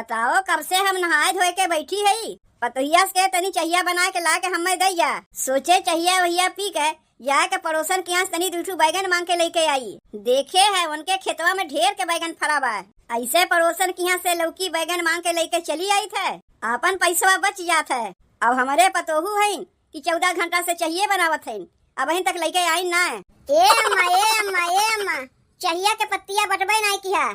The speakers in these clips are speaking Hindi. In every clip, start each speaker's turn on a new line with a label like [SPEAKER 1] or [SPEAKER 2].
[SPEAKER 1] बताओ कब से हम नहाए धोए के बैठी है। पतोहिया के तनी चाहिया बना के ला के हमें दे जा। सोचे चाहिए वहिया पी के जाए के पड़ोसन के यहाँ तनी दूठू बैगन मांग के लेके आई। देखे है उनके खेतवा में ढेर के बैगन फरा बा। ऐसे पड़ोसन के यहाँ से लौकी बैगन मांग के लेके चली आई थे। अपन पैसा बच जात है। अब हमारे पतोहू है कि 14 घंटा से चाहिए बनावत है, अब अहीं तक लेके आई ना।
[SPEAKER 2] ए अम्मा चाहिया के पत्तियां बटबे नहीं किया।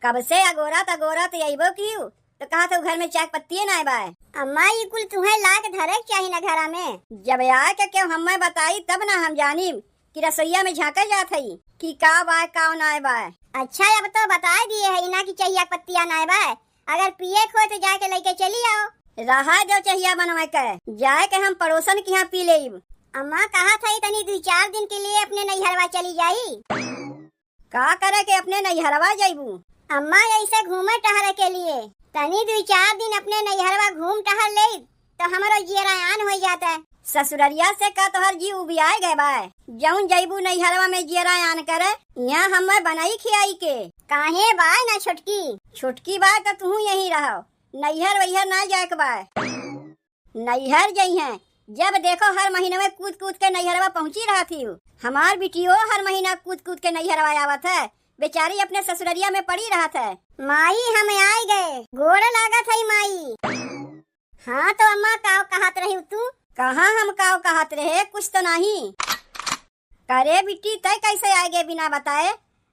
[SPEAKER 1] कब से अगोरत अइबो क्यों तो कहा तो घर में चाय पत्ती ना बाय।
[SPEAKER 2] अम्मा ये कुल तुम्हें ला के धरे चाहिए ना घरा में।
[SPEAKER 1] जब आए के क्यों हमें बताई तब ना हम जानी कि रसोईया में झाँका जात है कि का बाय का ना बाय।
[SPEAKER 2] अच्छा अब तो बता दिए है ना कि चाहिए पत्तियां ना बाय। अगर पिए खो तो जाके लेके चली आओ।
[SPEAKER 1] रहा जो चाहिए बनवा के जाए के हम पड़ोसन के यहाँ पी ले।
[SPEAKER 2] अम्मा कहा था तनी 2-4 दिन के लिए अपने नैहरवा चली जाई।
[SPEAKER 1] का करे के अपने नैहरवा जाइबू?
[SPEAKER 2] अम्मा ऐसे घूमे टहरे के लिए तनी 2-4 दिन अपने नैहरवा घूम टहर ले तो हमारा जियरायान हो जाता है।
[SPEAKER 1] ससुररिया से का तोहर जी उबियाए गए बाय। जौन जइबू नैहरवा में जियरायान करे यहाँ हमें बनाई खियाई के।
[SPEAKER 2] काहे बाय ना
[SPEAKER 1] छोटकी बाय तो तू यही रहो, नैहर वैहर ना जाए के बाय। नैहर जई है जब देखो हर महीने में कूद कूद के नैहरवा पहुँची रहा थी। हमार बिटियो हर महीना कूद कूद के नैहरवा आवत है, बेचारी अपने ससुररिया में पड़ी रहा था।
[SPEAKER 2] माई हम आई गए, गोड़ लागत है माई। हाँ तो अम्मा काव कहत रही तू?
[SPEAKER 1] कहाँ हम काव कहत रहे, कुछ तो नहीं करे बिट्टी। तय कैसे आए गए बिना बताए?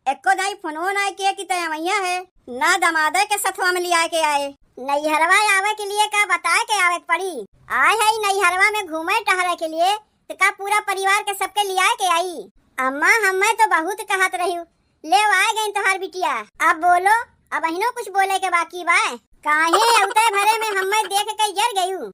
[SPEAKER 1] एको दाई फोनो ना किए कि तय मैया है ना दमादे के सथवा में लिया के आए।
[SPEAKER 2] नैहरवा आवे के लिए का बताए के आवे पड़ी? आए है नैहरवा में घूमे टहरे के लिए तो का पूरा परिवार के सबके लिया के आई। अम्मा हमें तो बहुत कहत रही ले आए गई तोहार बिटिया। अब बोलो, अब अहिनो कुछ बोले के बाकी बा? काहे अवते भरे में हमें देख के जर गयू।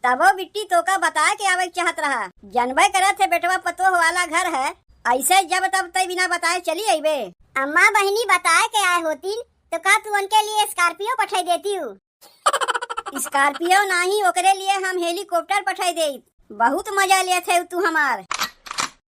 [SPEAKER 1] तबो बिट्टी तो का बता के आवे चाहत रहा। जनबे करत है बेटवा पतो वाला घर है, ऐसे जब तब तय बिना बताए चली आईबे।
[SPEAKER 2] अम्मा बहनी बताए के आए होती तो का तू उनके लिए स्कॉर्पियो पठाई देती हूँ?
[SPEAKER 1] स्कॉर्पियो नहीं, ओकरे लिए हम हेलीकॉप्टर पठाई दे। बहुत मजा लिए थे तू हमार।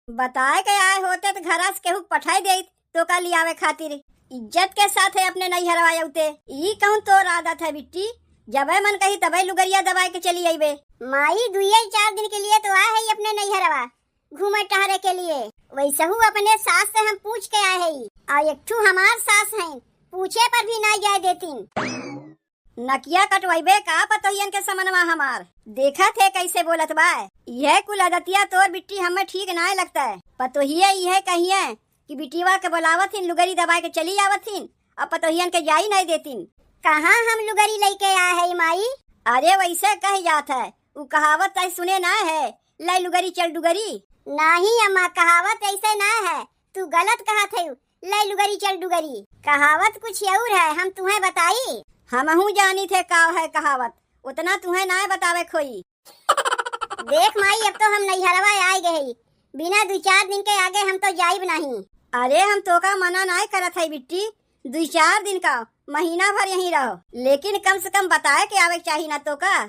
[SPEAKER 1] बताए के आए होते तो घर से केहू पठाई दे तो का लियावे खातिर इज्जत के साथ है अपने नैहरवा आउते। ई कहूँ तो आदत है बिट्टी, जबे मन कही तबे लुगरिया दबाई के चली आईबे।
[SPEAKER 2] माई 2-4 दिन के लिए तो आए है अपने नैहरवा घूमे टहरे के लिए। वैसे हूँ अपने सास से हम पूछ के आए है और एक ठू हमार सास है, पूछे पर भी ना जाए देती।
[SPEAKER 1] नकिया कटवाइबे का पतोहियन के समनवा हमार। देखा थे कैसे बोलत बा। यह कुल आदतिया तोर बिट्टी हमें ठीक ना लगता है। पतोहिया यह कहिए कि बिटिवा के बुलावत हिन लुगरी दबा के चली आवत हिन और पतोहियन के जाई नहीं देतीन।
[SPEAKER 2] कहाँ हम लुगरी लेके आए है माई?
[SPEAKER 1] अरे वैसे कह जात है, वो कहावत तय सुने ना है, लै लुगरी चल डुगरी।
[SPEAKER 2] नहीं अम्मा कहावत ऐसे ना है, तू गलत कहत है। लै लुगरी चल डुगरी कहावत कुछ और है, हम तुम्हें बताई।
[SPEAKER 1] हमहू जानी थे काव है कहावत, उतना तुम्हें ना बतावे खोई।
[SPEAKER 2] देख माई अब तो हम नैहरवा आए गए, बिना 2-4 दिन के आगे हम तो जाइब नहीं।
[SPEAKER 1] अरे हम तो का मना नहीं करत है बिट्टी, 2-4 दिन का महीना भर यहीं रहो, लेकिन कम से कम बताए के आवे चाहिए ना तो का।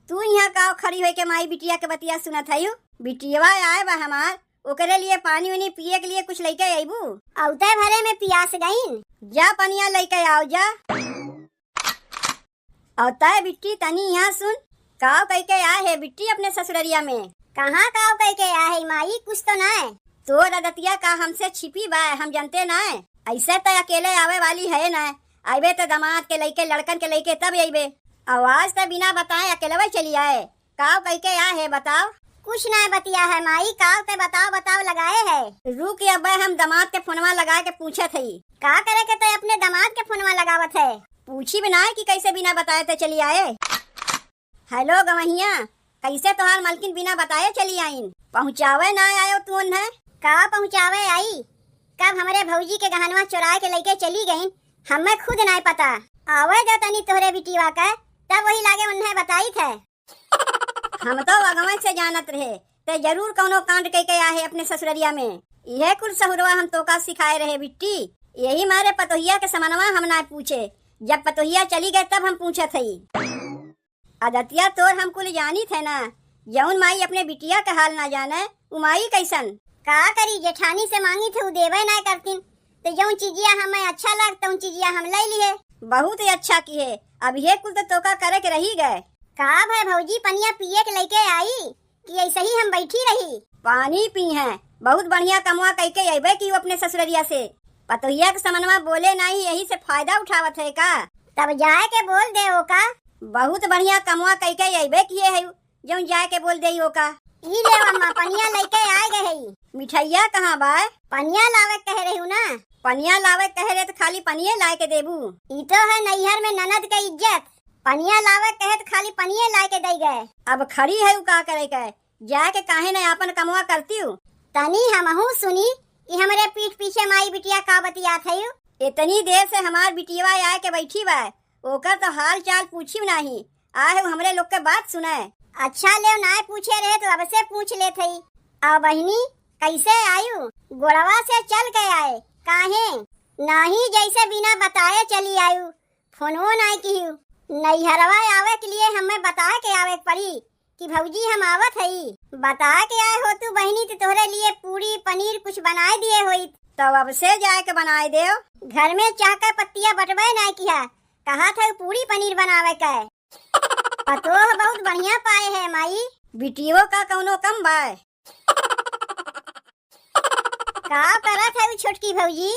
[SPEAKER 1] तू यहाँ काव खड़ी हुई के माई बिटिया के बतिया सुनत है। बिटिया आए बा हमार, ओकरे लिए पानी उनी पिए के लिए कुछ लेके आईबू।
[SPEAKER 2] औते भरे में पियास गईन,
[SPEAKER 1] जा पनिया लेके आओ जा। औता बिट्टी तनी यहाँ सुन, काव कह के आए है बिट्टी अपने ससुररिया में।
[SPEAKER 2] कहाँ काव कह के आए है माई? कुछ तो ना है।
[SPEAKER 1] तो रदतिया का हमसे छिपी बा, हम जानते ना है। ऐसे तो अकेले आवे वाली है ना, आईबे तो दामाद के लेके लड़कन के लेके तब आईबे। आवाज तो बिना बताए अकेले चली आए। काव कह के आए है बताओ?
[SPEAKER 2] कुछ ना बतिया है माई, काव ते बताओ लगाए है।
[SPEAKER 1] रुक अब हम दामाद के फोनवा लगा के पूछे थे।
[SPEAKER 2] का करे के तो अपने दामाद के फोनवा लगावत है?
[SPEAKER 1] पूछी बिना कि कैसे बिना बताए तो चली आए। हेलो गवहिया, कैसे तोहार मलकिन बिना बताए चली आईन? पहुँचावे ना आयो तू उन्हें?
[SPEAKER 2] का पहुँचावे आई? कब हमारे भौजी के गहनवा चुरा के लेके चली गयी, हमें खुद नहीं पता। आवे जो तनी तोहरे बिटिवा का तब वही लागे उन्हें बताई थे।
[SPEAKER 1] हम तो अगवे से जानत रहे ते जरूर कौनो कांड कह के आए अपने ससुररिया में। यह कुल सहुरवा हम तो का सिखाए रहे बिट्टी, यही मारे पतोहिया के समनवा हम ना पूछे। जब पतोहिया चली गए तब हम पूछे थे। आदतिया तोर हम कुल जानी थे ना, जौन माई अपने बिटिया का हाल ना जाने, उमाई कैसन
[SPEAKER 2] का करी? जेठानी से मांगी थे देवे ना करतीन, तो जौन चीजिया हमें अच्छा लगता उन चीजिया हम ले लिए।
[SPEAKER 1] बहुत ही अच्छा किए। अब ये कुल तो तोका करे के रही गए।
[SPEAKER 2] का भाई भौजी पनिया पिए के लेके आई कि ऐसे ही हम बैठी रही?
[SPEAKER 1] पानी पी है। बहुत बढ़िया कमवा कह के अबे की अपने ससुररिया से। पतोहिया के समनवा बोले नहीं, यही से फायदा उठावत है का?
[SPEAKER 2] तब जाए के बोल दे ओका।
[SPEAKER 1] बहुत बढ़िया कमवा कह के अबे किए है जो जाए के बोल दे ओका।
[SPEAKER 2] ई ले अम्मा पनिया लेके आ गए है।
[SPEAKER 1] मिठाइया कहाँ बा?
[SPEAKER 2] पनिया लावे कह रही हूँ ना।
[SPEAKER 1] पनिया लावे कह रहे तो खाली पनिये लाए के देबू?
[SPEAKER 2] ई तो है नैहर में ननद के इज्जत। पनिया लावे कहे तो खाली पनिये लाए के दे गए।
[SPEAKER 1] अब खड़ी है का करे के? जाके काहे न अपन कमवा करती हूँ।
[SPEAKER 2] तनी हमहू सुनी कि हमरे पीठ पीछे माई बिटिया का बतियात है।
[SPEAKER 1] इतनी देर से हमार बिटिया आए के बैठी बा, ओकर तो हाल चाल पूछी नहीं। आए हमरे लोग के बात सुने।
[SPEAKER 2] अच्छा ले ना पूछे रहे तो अब से पूछ ले थी। आ बहनी कैसे आयु? गोड़वा से चल के आए काहे? नहीं जैसे बिना बताए चली आयु। फोनवो नहीं की नैहरवा आवे के लिए हमें बता के आवे पड़ी कि भौजी हम आवत हई। बता के आए हो तू बहनी तो तोहरे लिए पूरी पनीर कुछ बनाए दिए होई।
[SPEAKER 1] तब अब से जाए के बनाए दे।
[SPEAKER 2] घर में चाह के पत्तियां बटवे नहीं किया, कहा था पूरी पनीर बनावे के। पतोह बहुत बढ़िया पाए है माई।
[SPEAKER 1] बिटियो का कौनो कम बा?
[SPEAKER 2] का करत है छोटकी भौजी?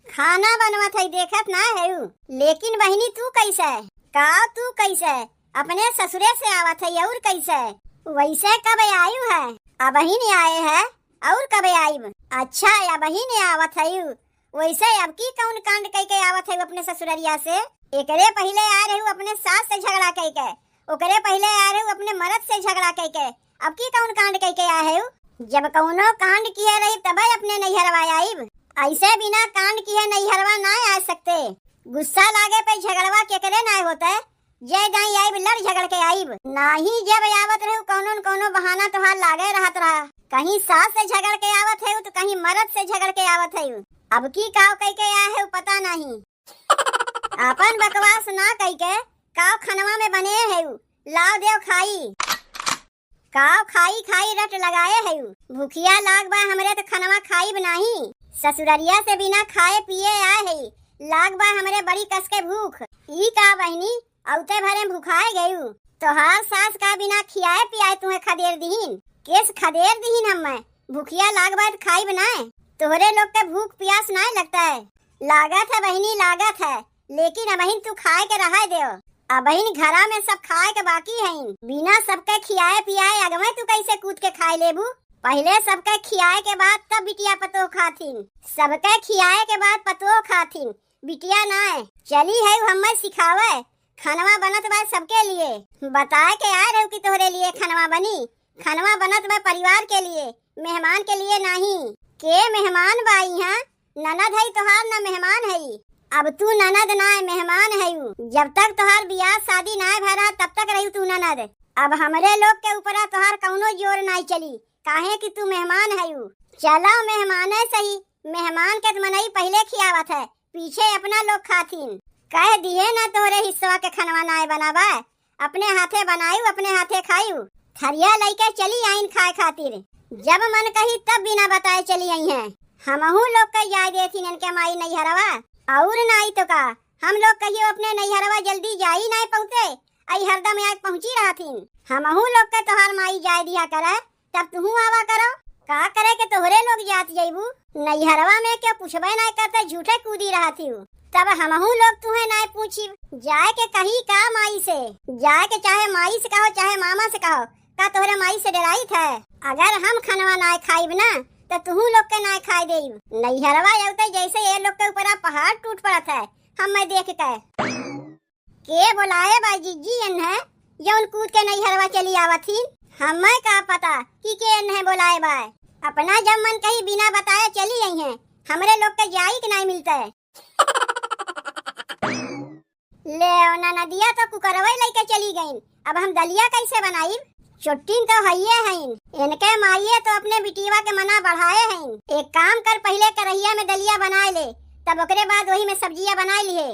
[SPEAKER 2] खाना बनवत है देखत ना है। लेकिन बहनी तू कैसे? का तू कैसे? अपने ससुरे से आवत है और कैसे? वैसे कब आयु है? अब ही नहीं आए है और कब आयु? अच्छा अब ही नहीं आवत है। वैसे अब की कौन कांड कह के आवत है अपने ससुररिया से? एकरे पहले आ रहे अपने सास से झगड़ा कह के, ओकरे पहले आ रहे अपने मर्द से झगड़ा कह के। अब की कौन कांड कह के आए है? जब कौनो कांड किया रही तब अपने नैहरवा आईब। ऐसे बिना कांड किए नैहरवा ना आ सकते। गुस्सा लागे पे झगड़वा केकरे ना होता। जय गाई आईब लड़ झगड़ के आईब नहीं। जब आवत रहे कौनो न कौनो बहाना तोहार लागे रहत रहा। कहीं सास से झगड़ के आवत है तो कहीं मर्द से झगड़ के आवत है। अब की काव कह के आए है पता नहीं। अपन बकवास ना कह के काव खनवा में बने है। लाव देव खाई। काव खाई खाई रट लगाए है। भूखिया लाग बा हमरे तो खनवा खाई नहीं। ससुररिया से बिना खाए पिए आए है। लाग बा हमरे बड़ी कस के भूख। ई का बहनी औते भरे भूखाए गयू। तोहार सास का बिना खियाए पियाए तुम्हें खदेर दीन। केस खदेर दीन हमें। भूखिया लाग बा खाई बनाए। तोहरे लोग के भूख प्यास ना लगता है। लागत है बहनी लागत है। लेकिन अब तू खाए के रहा दे। अब घरा में सब खाए के बाकी है। बिना सबके खियाए पियाए अगमे तू कैसे कूद के खाए लेबू? पहले सबके खियाए के बाद तब बिटिया पतो खाथिन। सबके खियाए के बाद पतो खाथिन। बिटिया ना है चली है हमें सिखावे। खनवा बनत बा सबके लिए। बताए के आ रहे कि तोहरे लिए खनवा बनी। खनवा बनत बा परिवार के लिए, मेहमान के लिए नहीं। के मेहमान बा यहाँ? ननद है तोहार ना मेहमान है। अब तू ननद ना मेहमान है। जब तक तोहार बियाह शादी ना भरा तब तक रही तू ननद। अब हमरे लोग के ऊपर तोहार कौनो जोर नहीं चली काहे कि तू मेहमान है। चलो मेहमान है सही। मेहमान के मनई पहले खियावत है, पीछे अपना लोग खाथिन। कह दिए ना तोहरे हिस्सा के खनवा नाय बनावा। अपने हाथे बनायू अपने हाथे खायू। थरिया लेके चली आइन खाए खातिर। जब मन कही तब बिना बताए चली आई है। हमहू लोग के जाय देथिन इनके माई नैहरवा और नहीं तो का हम लोग कहियो अपने नैहरवा जल्दी जाई नहीं पहुँचे। आई हरदम आग पहुँची रहथिन। हमहू लोग के तोहार माई जाय दिया करे तब तू आवा करो। का करे के तोहरे लोग जात जाइबू? नैहरवा में क्या पूछबे नहीं करते झूठे कूदी रहती हूँ। तब हमहू लोग तुम्हें नहीं पूछी। जाए के कहीं का माई से जाए के चाहे माई से कहो चाहे मामा से कहो। का तोहरे माई से डराई था? अगर हम खनवा ना खाइब ना तो तुहू लोग के ना खाई देब। नैहरवा आउते जैसे ये लोग के ऊपर पहाड़ टूट पड़त है। हम मैं देख के बोलाए बा जीजी है जौन कूद के नैहरवा चली आवथी। हमें का पता कि के नहीं बोलाए बा। अपना जब मन कहीं बिना बताए चली आई है। हमरे लोग के जाई के नहीं मिलता है। ले नदिया तो कुकरवा लेके चली गई। अब हम दलिया कैसे बनाई? चुट्टीन तो हइये हैं। इनके माइये तो अपने बिटिया के मना बढ़ाए हैं। एक काम कर पहले करहिया में दलिया बना ले तब ओकरे बाद वही में सब्जियां बना लिए।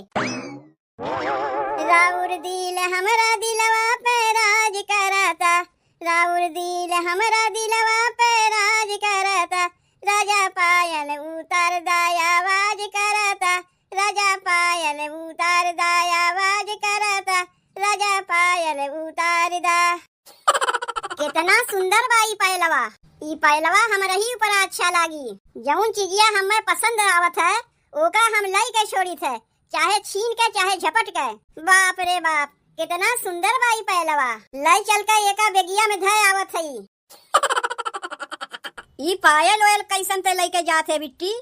[SPEAKER 2] राउर दिल हमरा दिलवा पे राज करता। राउर दिल हमरा दिलवा पे राज करता। राजा पायल उतर दाया कितना सुंदर बा ई पहलवा। ई पहलवा हमरा ही ऊपर अच्छा लागी। जौन चीजिया हमें पसंद आवत है ओका हम लई के छोड़ी थे, चाहे छीन के चाहे झपट के। बाप रे बाप, कितना सुंदर बा ई पहलवा। लई चल के एका बेगिया में धय आवत है।
[SPEAKER 1] ई पायल ओयल कैसन ते लेके जाते बिट्टी?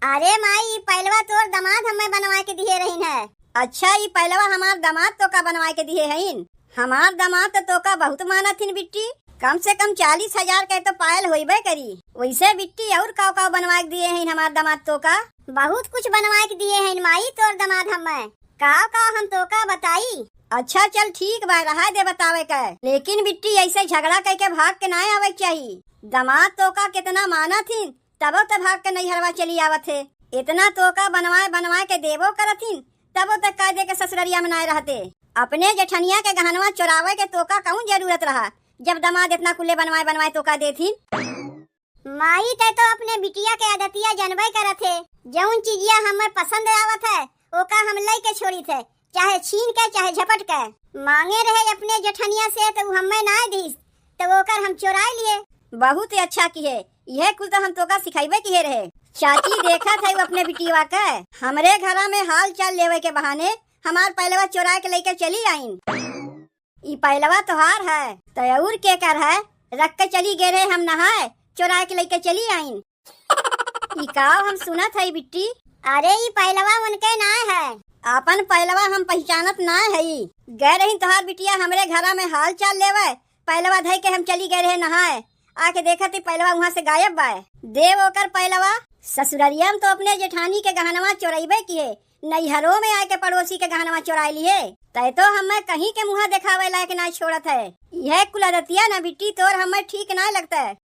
[SPEAKER 2] अरे माई, ई पहलवा तोर दामाद हमें बनवा के दिए रही है।
[SPEAKER 1] अच्छा, ई पहलवा हमार दामाद तो का बनवा के दिए हईन? हमार दामाद तो का बहुत मानत हिन बिट्टी। कम से कम 40,000 के तो पायल होइबे करी। वैसे बिट्टी और काव बनवा के दिए हईन हमार दामाद तो का?
[SPEAKER 2] बहुत कुछ बनवा के दिए हैं माई तोर दामाद हमें। काव हम तो का बताई।
[SPEAKER 1] अच्छा चल ठीक बा, रहा दे बतावे के। लेकिन बिट्टी ऐसे झगड़ा करके भाग के ना आवे चाहिए। दामाद तो का कितना माना थी, तबो तो भाग के नैहरवा चली आवत है। इतना तो का बनवाए के देवो करथिन, तबो तक कह दे के ससुररिया में ना रहते। अपने जेठनिया के गहनवा चोरावे के तो का कौन जरूरत रहा, जब दामाद इतना कुल्ले बनवाए तो का देथिन।
[SPEAKER 2] माई ते तो अपने बिटिया के आदतिया जनबे करत है। जौन चीजिया हमें पसंद आवत है ओका हम लई के छोड़ी थे, चाहे छीन के चाहे झपट के। मांगे रहे अपने जेठनिया से तो हमें ना दीस, तो ओकर हम चुरा लिए।
[SPEAKER 1] बहुत ही अच्छा किए, यह कुल तो हम तो का सिखाइबे किए रहे। चाची देखा था वो अपने बिटिया के हमरे घरा में हाल चाल लेवे के बहाने हमार पहलवा चुरा के लेकर चली आईन। ई पहलवा तोहार है तयूर के कर है, रख के चली गे रहे हम नहाए, चुरा के लेकर चली आईन। ई काव हम सुनत है बिट्टी।
[SPEAKER 2] अरे ई पहलवा उनके ना है।
[SPEAKER 1] अपन पहलवा हम पहचानत ना है। गए रही तोहार बिटिया हमरे घरा में हाल चाल लेवे, पहलवा धई के हम चली गए रहे नहाए। आके देखा थी पहलवा वहाँ से गायब बा। देव ओकर पहलवा ससुररिया में तो अपने जेठानी के गहनवा चोराइबे किए, नैहरों में आके पड़ोसी के गहनवा चोरा लिए। तय तो हमें कहीं के मुँह दिखावे लायक ना छोड़त है। यह कुलदतिया ना बिट्टी तोर हमें ठीक ना लगता है।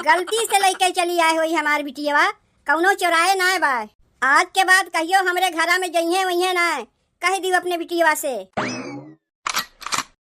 [SPEAKER 1] गलती से लेके चली आए हुई हमार बिटिया, कौनो चोराए ना बा। आज के बाद कहियो हमरे घरा में जइहे वही ना, कह दियो अपने बिटिया से।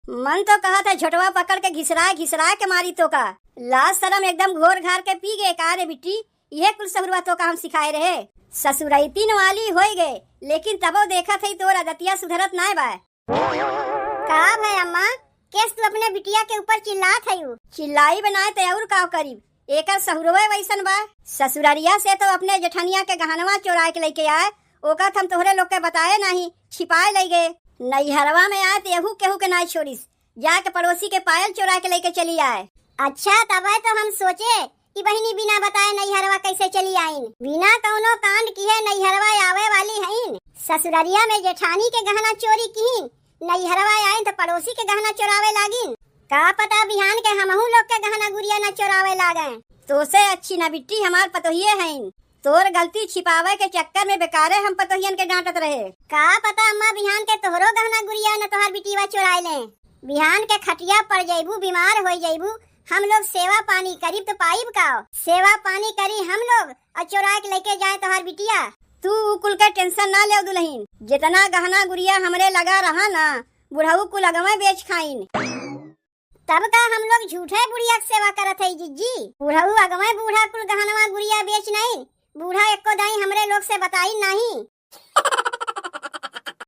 [SPEAKER 1] मन तो कहा था झटवा पकड़ के घिसरा के मारी तो का। लाज शरम एकदम घोर घार के पी गए का रे बिट्टी। यह कुल सहुरवा तो का हम सिखाए रहे। ससुरैतीन वाली हो गए, लेकिन तबो देखा थी तोर आदतिया सुधरत ना बा।
[SPEAKER 2] का भाई अम्मा, केस तू अपने बिटिया के ऊपर चिल्लात है?
[SPEAKER 1] चिल्लाई बनाए ते और का करीब, एकर सहुरवे वैसन बा। ससुररिया से तो अपने जेठनिया के गहनवा चोरा के लेके आए, ओका हम तोहरे लोग के बताए नहीं, छिपाए ले गए। नैहरवा में आए तो केहू के ना छोड़िस, जाके पड़ोसी के पायल चोरा के लेके चली आए।
[SPEAKER 2] अच्छा तब तो हम सोचे कि बहिनी बिना बताए नैहरवा कैसे चली आईन। बिना कौनो कांड किए नैहरवा आवे वाली हईन। ससुररिया में जेठानी के गहना चोरी की, नैहरवा आईन तो पड़ोसी के गहना चोरावे लागिन। का पता बिहान के हमहू लोग के गहना गुड़िया न चोरावे लागे।
[SPEAKER 1] तो से अच्छी न बिट्टी हमार पतोहिए हईन। तोर गलती छिपावे के चक्कर में बेकारे हम पतोहियन के डांटत रहे।
[SPEAKER 2] का पता अम्मा बिहान के तोहरो गहना गुड़िया न तोहार बिटिया चुराए ले। बिहान के खटिया पड़ जाइबू, बीमार हो जाइबू, हम लोग सेवा पानी करीब तो पाइब का। सेवा पानी करी हम लोग और चुरा के लेके जाए तोहार बिटिया।
[SPEAKER 1] तू कुल के टेंशन ना ले दुल्हन, जितना गहना गुड़िया हमरे लगा रहा ना, बुढ़ऊ कुल अगवे बेच खाइन।
[SPEAKER 2] तब का हम लोग झूठे बुढ़िया की सेवा करत है जिज्जी। बुढ़ऊ अगवे बूढ़ा कुल गहनवा गुड़िया बेच नहीं, बूढ़ा एको दाई हमरे लोग से बताई नहीं।